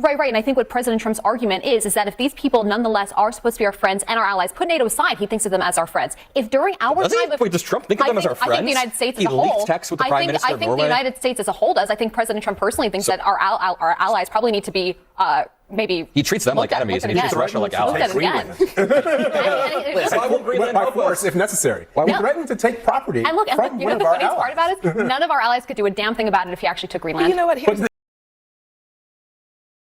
Right. And I think what President Trump's argument is that if these people nonetheless are supposed to be our friends and our allies, put NATO aside, he thinks of them as our friends. If during our time... Wait, does Trump think of them as our friends? I think the United States as a whole... He leaked text with the Prime Minister of Norway? I think the United States as a whole does. I think President Trump personally thinks that our allies probably need to be... maybe he treats them like enemies, and he treats Russia like allies. By force, if necessary. He threatened to take property from one of our allies. The funniest part about it is none of our allies could do a damn thing about it if he actually took Greenland. You know what?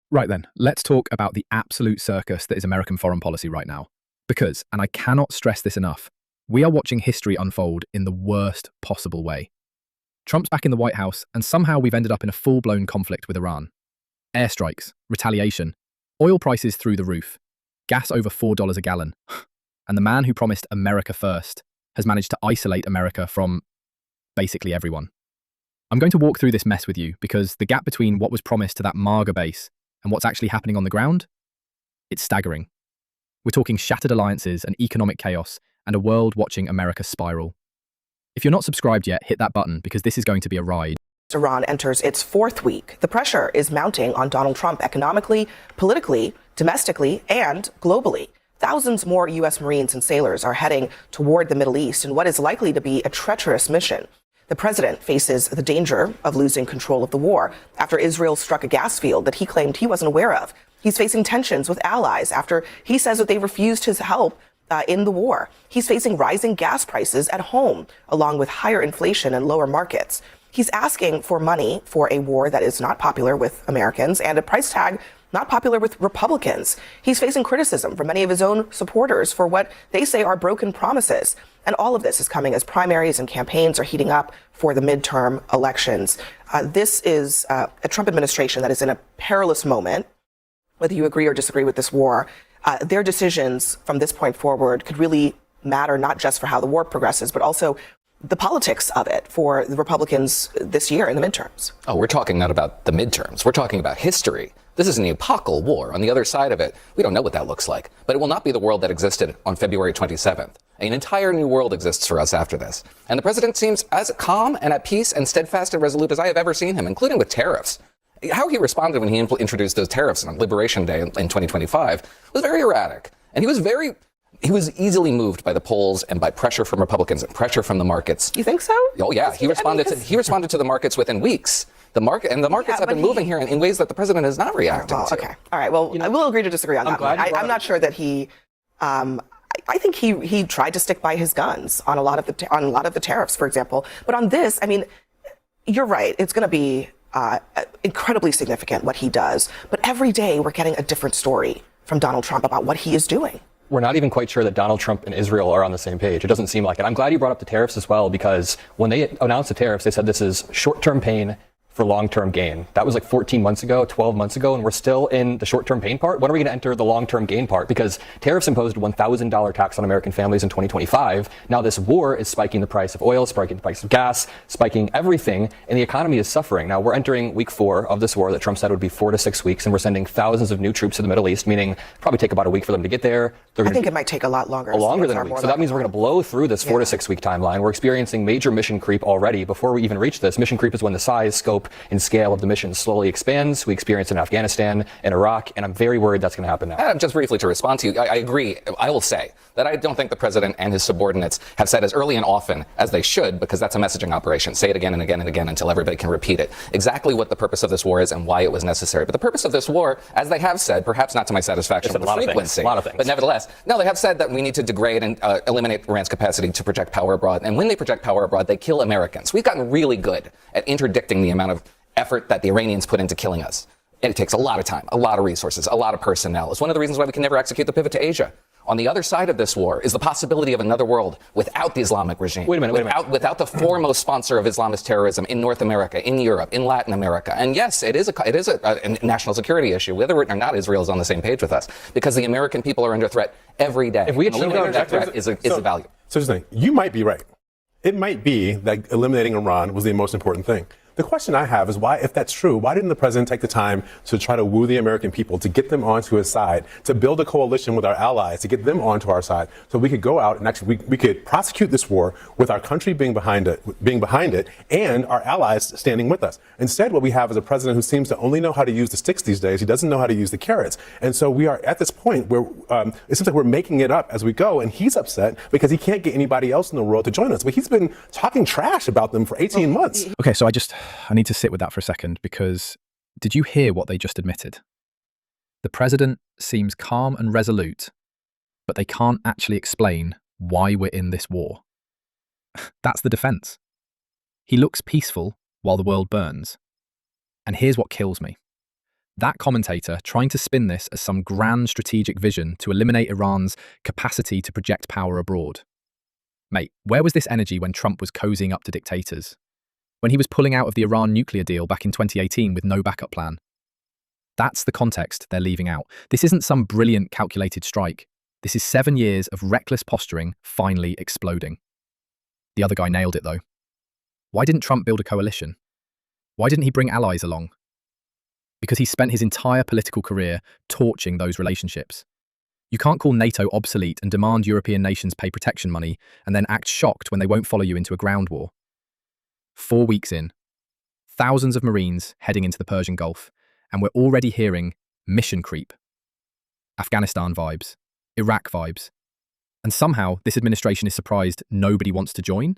Right then, let's talk about the absolute circus that is American foreign policy right now. Because, and I cannot stress this enough, we are watching history unfold in the worst possible way. Trump's back in the White House, and somehow we've ended up in a full-blown conflict with Iran. Airstrikes, retaliation, oil prices through the roof, gas over $4 a gallon. And the man who promised America first has managed to isolate America from basically everyone. I'm going to walk through this mess with you because the gap between what was promised to that MAGA base and what's actually happening on the ground, it's staggering. We're talking shattered alliances and economic chaos and a world watching America spiral. If you're not subscribed yet, hit that button because this is going to be a ride. Iran enters its fourth week. The pressure is mounting on Donald Trump economically, politically, domestically, and globally. Thousands more U.S. Marines and sailors are heading toward the Middle East in what is likely to be a treacherous mission. The president faces the danger of losing control of the war after Israel struck a gas field that he claimed he wasn't aware of. He's facing tensions with allies after he says that they refused his help in the war. He's facing rising gas prices at home, along with higher inflation and lower markets. He's asking for money for a war that is not popular with Americans and a price tag not popular with Republicans. He's facing criticism from many of his own supporters for what they say are broken promises. And all of this is coming as primaries and campaigns are heating up for the midterm elections. This is a Trump administration that is in a perilous moment, whether you agree or disagree with this war. Their decisions from this point forward could really matter not just for how the war progresses, but also the politics of it for the Republicans this year in the midterms. Oh, we're talking not about the midterms. We're talking about history. This is an epochal war. On the other side of it, we don't know what that looks like. But it will not be the world that existed on February 27th. An entire new world exists for us after this. And the president seems as calm and at peace and steadfast and resolute as I have ever seen him, including with tariffs. How he responded when he introduced those tariffs on Liberation Day in 2025 was very erratic. And he was easily moved by the polls and by pressure from Republicans and pressure from the markets. You think so? Oh yeah, he responded to the markets within weeks. The markets have been moving here in ways that the president has not reacted to. Okay, all right. Well, we'll agree to disagree on that one. I'm not sure that he. I think he tried to stick by his guns on a lot of the tariffs, for example. But on this, I mean, you're right. It's going to be incredibly significant what he does. But every day we're getting a different story from Donald Trump about what he is doing. We're not even quite sure that Donald Trump and Israel are on the same page. It doesn't seem like it. I'm glad you brought up the tariffs as well, because when they announced the tariffs, they said this is short-term pain for long-term gain. That was like 14 months ago, 12 months ago, and we're still in the short-term pain part. When are we going to enter the long-term gain part? Because tariffs imposed a $1,000 tax on American families in 2025. Now this war is spiking the price of oil, spiking the price of gas, spiking everything, and the economy is suffering. Now we're entering week 4 of this war that Trump said would be 4 to 6 weeks, and we're sending thousands of new troops to the Middle East, meaning probably take about a week for them to get there. I think it might take a lot longer. Longer than a week. So that means we're going to blow through this 4 to 6 week timeline. We're experiencing major mission creep already before we even reach this. Mission creep is when the size, scope, and scale of the mission slowly expands. We experience in Afghanistan and Iraq, and I'm very worried that's going to happen now. Just briefly to respond to you, I agree. I will say that I don't think the president and his subordinates have said as early and often as they should, because that's a messaging operation. Say it again and again and again until everybody can repeat it. Exactly what the purpose of this war is and why it was necessary. But the purpose of this war, as they have said, perhaps not to my satisfaction with the frequency, a lot of things. But nevertheless, no, they have said that we need to degrade and eliminate Iran's capacity to project power abroad. And when they project power abroad, they kill Americans. We've gotten really good at interdicting the amount of effort that the Iranians put into killing us. And it takes a lot of time, a lot of resources, a lot of personnel. It's one of the reasons why we can never execute the pivot to Asia. On the other side of this war is the possibility of another world without the Islamic regime. Wait a minute. Without the foremost sponsor of Islamist terrorism in North America, in Europe, in Latin America. And yes, it is a national security issue, whether or not Israel is on the same page with us, because the American people are under threat every day. If we achieve that threat is a value. So just think, you might be right. It might be that eliminating Iran was the most important thing. The question I have is why, if that's true, why didn't the president take the time to try to woo the American people, to get them onto his side, to build a coalition with our allies, to get them onto our side, so we could go out and actually we could prosecute this war with our country being behind it, and our allies standing with us. Instead, what we have is a president who seems to only know how to use the sticks these days. He doesn't know how to use the carrots. And so we are at this point where it seems like we're making it up as we go, and he's upset because he can't get anybody else in the world to join us. But he's been talking trash about them for 18 months. Okay, so I need to sit with that for a second, because did you hear what they just admitted? The president seems calm and resolute, but they can't actually explain why we're in this war. That's the defense. He looks peaceful while the world burns. And here's what kills me. That commentator trying to spin this as some grand strategic vision to eliminate Iran's capacity to project power abroad. Mate, where was this energy when Trump was cozying up to dictators? When he was pulling out of the Iran nuclear deal back in 2018 with no backup plan? That's the context they're leaving out. This isn't some brilliant calculated strike. This is 7 years of reckless posturing finally exploding. The other guy nailed it though. Why didn't Trump build a coalition? Why didn't he bring allies along? Because he spent his entire political career torching those relationships. You can't call NATO obsolete and demand European nations pay protection money and then act shocked when they won't follow you into a ground war. 4 weeks in, thousands of Marines heading into the Persian Gulf, and we're already hearing mission creep. Afghanistan vibes, Iraq vibes. And somehow this administration is surprised nobody wants to join.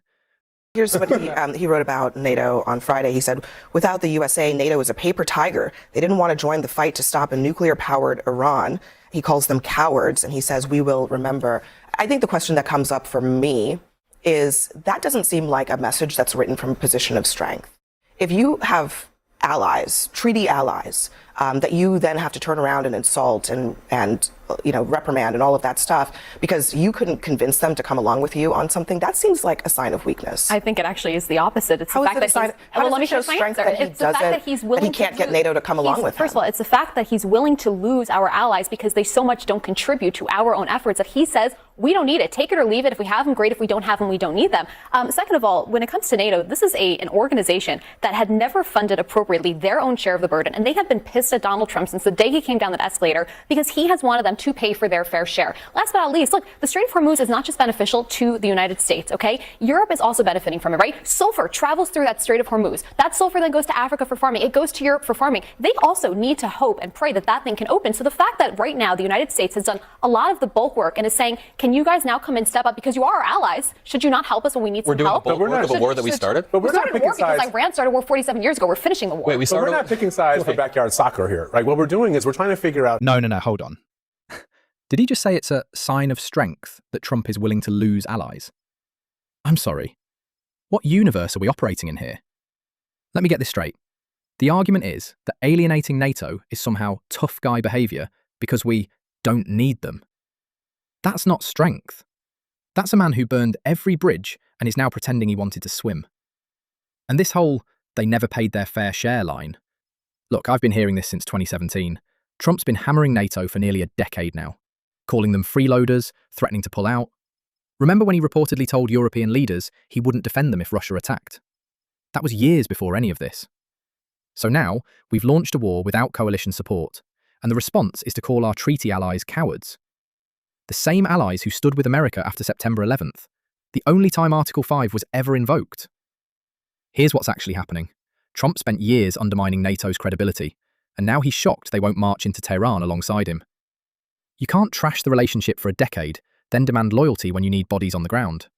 Here's what he wrote about NATO on Friday. He said, without the USA, NATO is a paper tiger. They didn't want to join the fight to stop a nuclear-powered Iran. He calls them cowards, and he says, we will remember. I think the question that comes up for me is that doesn't seem like a message that's written from a position of strength. If you have allies, treaty allies, that you then have to turn around and insult and reprimand and all of that stuff because you couldn't convince them to come along with you on something, that seems like a sign of weakness. I think it actually is the opposite. It's How the is fact it a sign? that How does let me it show finish my strength answer. that he It's the fact doesn't, that he's willing that he can't get NATO to come along with him? First of all, it's the fact that he's willing to lose our allies because they so much don't contribute to our own efforts that he says, we don't need it. Take it or leave it. If we have them, great. If we don't have them, we don't need them. Second of all, when it comes to NATO, this is an organization that had never funded appropriately their own share of the burden. And they have been pissed at Donald Trump since the day he came down that escalator because he has wanted them to pay for their fair share. Last but not least, look, the Strait of Hormuz is not just beneficial to the United States, okay? Europe is also benefiting from it, right? Sulfur travels through that Strait of Hormuz. That sulfur then goes to Africa for farming. It goes to Europe for farming. They also need to hope and pray that that thing can open. So the fact that right now the United States has done a lot of the bulk work and is saying, can you guys now come and step up because you are our allies? Should you not help us when we need some help? We're doing the bulk work of a war that we started? But we're We started not a war picking sides. because Iran started a war 47 years ago. We're finishing the war. Wait, we But started. we're not picking sides for backyard soccer here, right? What we're doing is we're trying to figure out. No, hold on. Did he just say it's a sign of strength that Trump is willing to lose allies? I'm sorry. What universe are we operating in here? Let me get this straight. The argument is that alienating NATO is somehow tough guy behaviour because we don't need them. That's not strength. That's a man who burned every bridge and is now pretending he wanted to swim. And this whole they never paid their fair share line. Look, I've been hearing this since 2017. Trump's been hammering NATO for nearly a decade now, calling them freeloaders, threatening to pull out. Remember when he reportedly told European leaders he wouldn't defend them if Russia attacked? That was years before any of this. So now, we've launched a war without coalition support, and the response is to call our treaty allies cowards. The same allies who stood with America after September 11th, the only time Article 5 was ever invoked. Here's what's actually happening. Trump spent years undermining NATO's credibility, and now he's shocked they won't march into Tehran alongside him. You can't trash the relationship for a decade, then demand loyalty when you need bodies on the ground.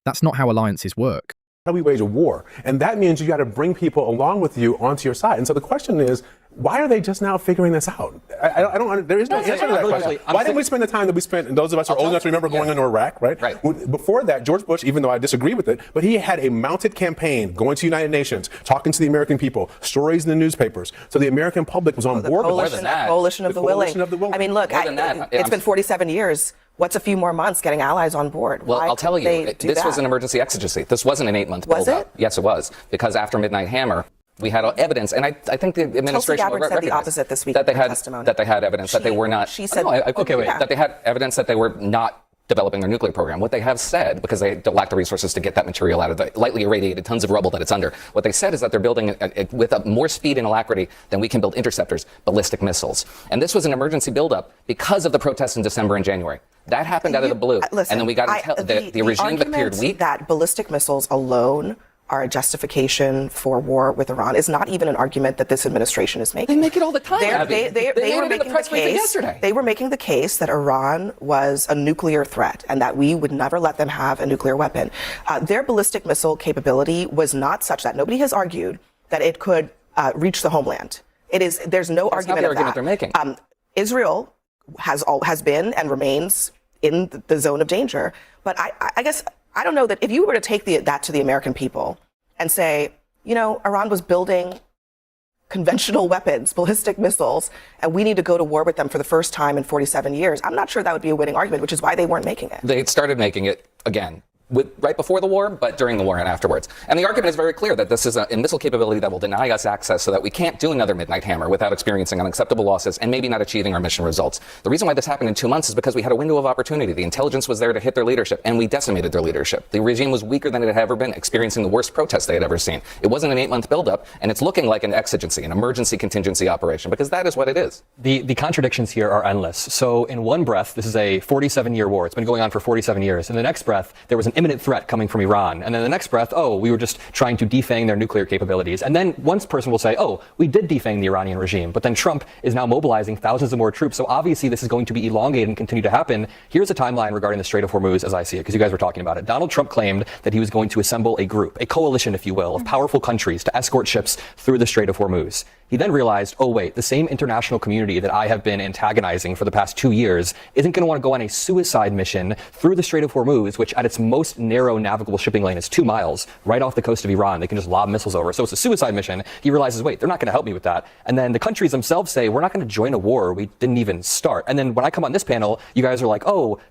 That's not how alliances work. How do we wage a war? And that means you got to bring people along with you onto your side. And so the question is, why are they just now figuring this out? I don't. There is no answer to that question. Why didn't we spend the time that we spent? And those of us who are old enough to remember going into Iraq, right? Right. Before that, George Bush, even though I disagree with it, but he had a mounted campaign going to the United Nations, talking to the American people, stories in the newspapers. So the American public was on board with The that. coalition of the willing. I mean, look, it's been 47 years. What's a few more months getting allies on board? Well, Why I'll tell you, couldn't they do this was that? an emergency exigency. This wasn't an 8-month Was build-up. it? Yes, it was. Because after Midnight Hammer, we had evidence, and I think the administration Gabbard said the recognized opposite this week that they in her had testimony. that they had evidence that they were not. She said, that they had evidence that they were not developing their nuclear program. What they have said, because they lack the resources to get that material out of the lightly irradiated tons of rubble that it's under, what they said is that they're building it with more speed and alacrity than we can build interceptors, ballistic missiles. And this was an emergency buildup because of the protests in December and January. That happened out of the blue. Listen, and then we got the regime that appeared weak. That ballistic missiles alone are a justification for war with Iran is not even an argument that this administration is making. They make it all the time. They were making the case yesterday. They were making the case that Iran was a nuclear threat and that we would never let them have a nuclear weapon. Their ballistic missile capability was not such that nobody has argued that it could reach the homeland. There's no argument of that. They're making. Israel has been and remains in the zone of danger, but I guess I don't know that if you were to take that to the American people and say, Iran was building conventional weapons, ballistic missiles, and we need to go to war with them for the first time in 47 years, I'm not sure that would be a winning argument, which is why they weren't making it. They started making it again. Right before the war, but during the war and afterwards. And the argument is very clear that this is a missile capability that will deny us access so that we can't do another Midnight Hammer without experiencing unacceptable losses and maybe not achieving our mission results. The reason why this happened in 2 months is because we had a window of opportunity. The intelligence was there to hit their leadership, and we decimated their leadership. The regime was weaker than it had ever been, experiencing the worst protests they had ever seen. It wasn't an 8-month buildup, and it's looking like an exigency, an emergency contingency operation, because that is what it is. The contradictions here are endless. So in one breath, this is a 47-year war. It's been going on for 47 years. In the next breath, there was an imminent threat coming from Iran. And then the next breath, we were just trying to defang their nuclear capabilities. And then one person will say, we did defang the Iranian regime. But then Trump is now mobilizing thousands of more troops. So obviously this is going to be elongated and continue to happen. Here's a timeline regarding the Strait of Hormuz as I see it, because you guys were talking about it. Donald Trump claimed that he was going to assemble a group, a coalition, if you will, of powerful countries to escort ships through the Strait of Hormuz. He then realized, the same international community that I have been antagonizing for the past 2 years isn't going to want to go on a suicide mission through the Strait of Hormuz, which at its most narrow navigable shipping lane is 2 miles right off the coast of Iran. They can just lob missiles over. So it's a suicide mission. He realizes, they're not going to help me with that. And then the countries themselves say, we're not going to join a war we didn't even start. And then when I come on this panel, you guys are like,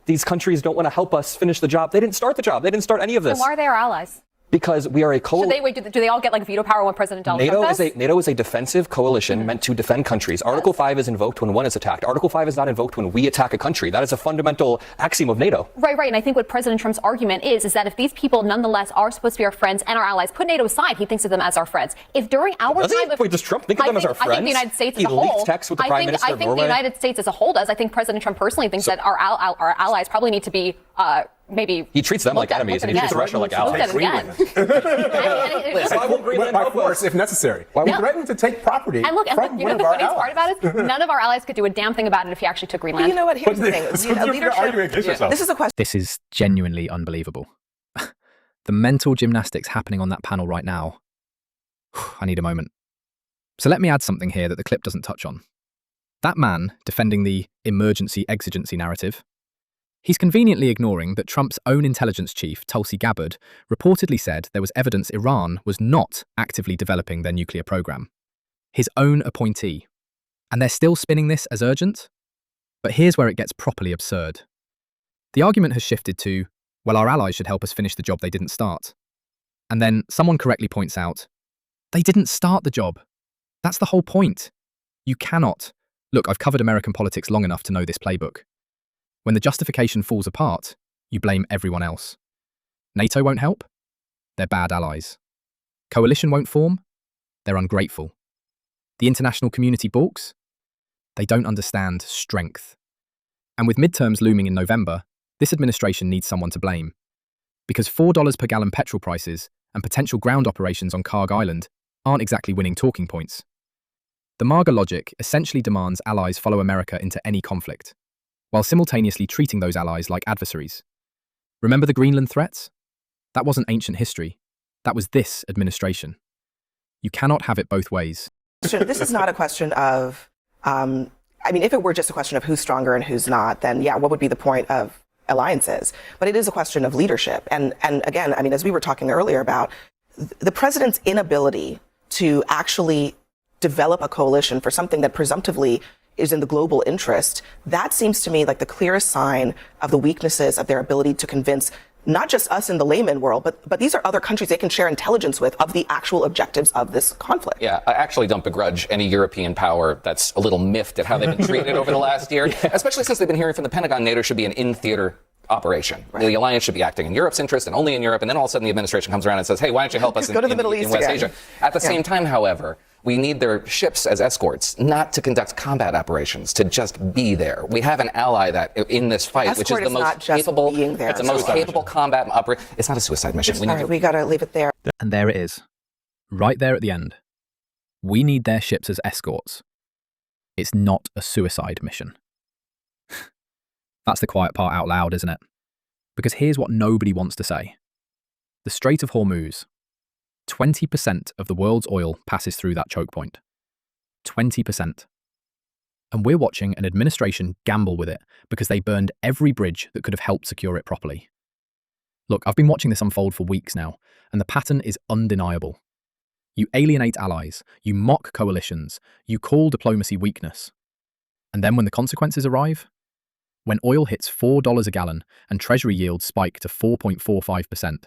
these countries don't want to help us finish the job. They didn't start the job. They didn't start any of this. So why are they our allies? Because we are a coalition. Do they all get veto power when President Donald Trump does? NATO is a defensive coalition meant to defend countries. Article 5 is invoked when one is attacked. Article 5 is not invoked when we attack a country. That is a fundamental axiom of NATO. Right. And I think what President Trump's argument is that if these people nonetheless are supposed to be our friends and our allies, put NATO aside, he thinks of them as our friends. If during our time... Does Trump think of them as our friends? I think the United States as a whole... He leaked texts with the Prime Minister of Norway. I think the United States as a whole does. I think President Trump personally thinks that our allies probably need to be... maybe he treats them like enemies and he treats Russia like allies. By force, if necessary. We threaten to take property from one of our allies. The funniest part about it is none of our allies could do a damn thing about it if he actually took Greenland. You know what? Here's the thing. This is a question. This is genuinely unbelievable. The mental gymnastics happening on that panel right now. I need a moment. So let me add something here that the clip doesn't touch on. That man defending the emergency-exigency narrative, he's conveniently ignoring that Trump's own intelligence chief, Tulsi Gabbard, reportedly said there was evidence Iran was not actively developing their nuclear program. His own appointee. And they're still spinning this as urgent? But here's where it gets properly absurd. The argument has shifted to, our allies should help us finish the job they didn't start. And then someone correctly points out, they didn't start the job. That's the whole point. You cannot. Look, I've covered American politics long enough to know this playbook. When the justification falls apart, you blame everyone else. NATO won't help? They're bad allies. Coalition won't form? They're ungrateful. The international community balks? They don't understand strength. And with midterms looming in November, this administration needs someone to blame. Because $4 per gallon petrol prices and potential ground operations on Karg Island aren't exactly winning talking points. The MAGA logic essentially demands allies follow America into any conflict, while simultaneously treating those allies like adversaries. Remember the Greenland threats? That wasn't ancient history. That was this administration. You cannot have it both ways. This is not a question of, if it were just a question of who's stronger and who's not, then what would be the point of alliances? But it is a question of leadership. And again, as we were talking earlier about, the president's inability to actually develop a coalition for something that presumptively is in the global interest, that seems to me like the clearest sign of the weaknesses of their ability to convince not just us in the layman world, but these are other countries they can share intelligence with of the actual objectives of this conflict. Yeah, I actually don't begrudge any European power that's a little miffed at how they've been treated over the last year, especially since they've been hearing from the Pentagon NATO should be an in-theater operation. The alliance should be acting in Europe's interest and only in Europe, and then all of a sudden the administration comes around and says, hey, why don't you help us Go to the Middle in East West again. Asia? At the same time, however, we need their ships as escorts, not to conduct combat operations, to just be there. We have an ally that in this fight, which is the most capable, it's the most capable combat operator. It's not a suicide mission. We got to leave it there. And there it is. Right there at the end. We need their ships as escorts. It's not a suicide mission. That's the quiet part out loud, isn't it? Because here's what nobody wants to say. The Strait of Hormuz. 20% of the world's oil passes through that choke point. 20%. And we're watching an administration gamble with it because they burned every bridge that could have helped secure it properly. Look, I've been watching this unfold for weeks now, and the pattern is undeniable. You alienate allies, you mock coalitions, you call diplomacy weakness. And then when the consequences arrive, when oil hits $4 a gallon and Treasury yields spike to 4.45%,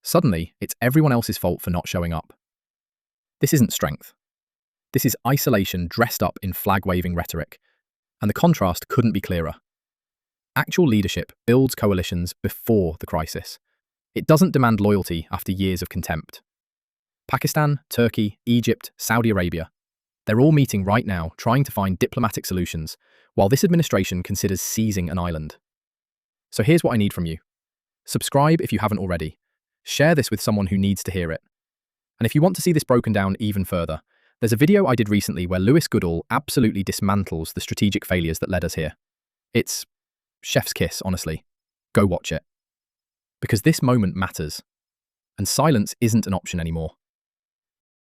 suddenly it's everyone else's fault for not showing up. This isn't strength. This is isolation dressed up in flag-waving rhetoric, and the contrast couldn't be clearer. Actual leadership builds coalitions before the crisis. It doesn't demand loyalty after years of contempt. Pakistan, Turkey, Egypt, Saudi Arabia, they're all meeting right now trying to find diplomatic solutions, while this administration considers seizing an island. So here's what I need from you. Subscribe if you haven't already. Share this with someone who needs to hear it. And if you want to see this broken down even further, there's a video I did recently where Lewis Goodall absolutely dismantles the strategic failures that led us here. It's chef's kiss, honestly. Go watch it. Because this moment matters. And silence isn't an option anymore.